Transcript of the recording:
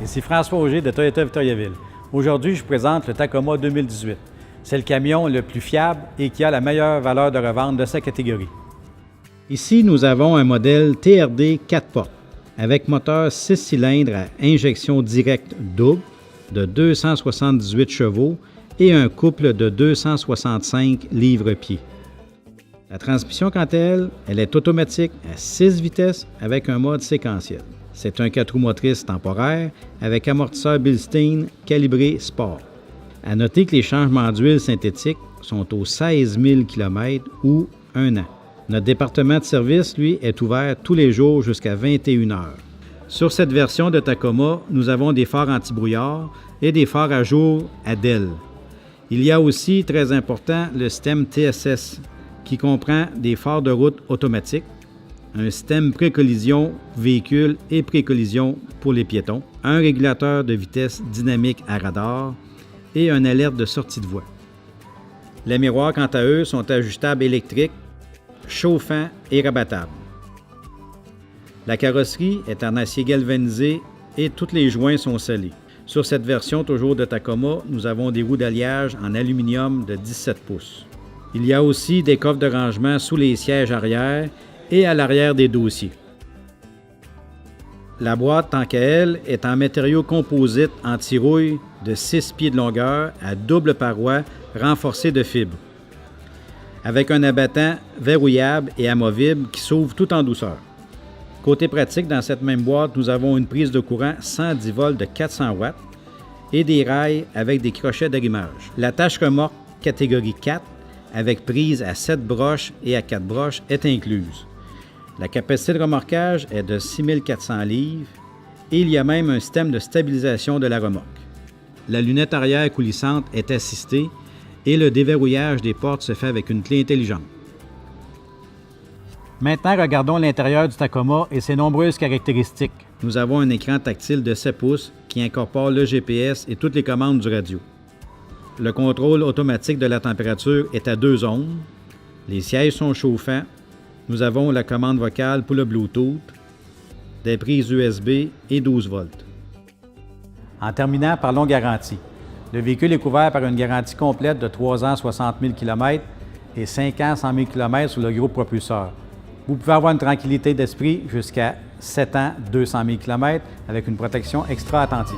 Ici François Auger de Toyota Victoriaville. Aujourd'hui, je vous présente le Tacoma 2018. C'est le camion le plus fiable et qui a la meilleure valeur de revente de sa catégorie. Ici, nous avons un modèle TRD 4 portes avec moteur 6 cylindres à injection directe double de 278 chevaux et un couple de 265 livres-pieds. La transmission, quant à elle, elle est automatique à 6 vitesses avec un mode séquentiel. C'est un 4 roues motrices temporaire avec amortisseur Bilstein calibré Sport. À noter que les changements d'huile synthétique sont aux 16 000 km ou 1 an. Notre département de service, lui, est ouvert tous les jours jusqu'à 21 heures. Sur cette version de Tacoma, nous avons des phares anti-brouillard et des phares à jour à DEL. Il y a aussi, très important, le système TSS qui comprend des phares de route automatiques, un système pré-collision véhicule et pré-collision pour les piétons, un régulateur de vitesse dynamique à radar et une alerte de sortie de voie. Les miroirs, quant à eux, sont ajustables électriques, chauffants et rabattables. La carrosserie est en acier galvanisé et tous les joints sont scellés. Sur cette version toujours de Tacoma, nous avons des roues d'alliage en aluminium de 17 pouces. Il y a aussi des coffres de rangement sous les sièges arrière et à l'arrière des dossiers. La boîte, tant qu'à elle, est en matériaux composites anti-rouille de 6 pieds de longueur à double paroi renforcée de fibres, avec un abattant verrouillable et amovible qui s'ouvre tout en douceur. Côté pratique, dans cette même boîte, nous avons une prise de courant 110 volts de 400 watts et des rails avec des crochets d'arrimage. La tâche remorque catégorie 4 avec prise à 7 broches et à 4 broches est incluse. La capacité de remorquage est de 6400 livres et il y a même un système de stabilisation de la remorque. La lunette arrière coulissante est assistée et le déverrouillage des portes se fait avec une clé intelligente. Maintenant, regardons l'intérieur du Tacoma et ses nombreuses caractéristiques. Nous avons un écran tactile de 7 pouces qui incorpore le GPS et toutes les commandes du radio. Le contrôle automatique de la température est à 2 zones. Les sièges sont chauffants. Nous avons la commande vocale pour le Bluetooth, des prises USB et 12 volts. En terminant, parlons garantie. Le véhicule est couvert par une garantie complète de 3 ans 60 000 km et 5 ans 100 000 km sur le groupe propulseur. Vous pouvez avoir une tranquillité d'esprit jusqu'à 7 ans 200 000 km avec une protection extra attentive.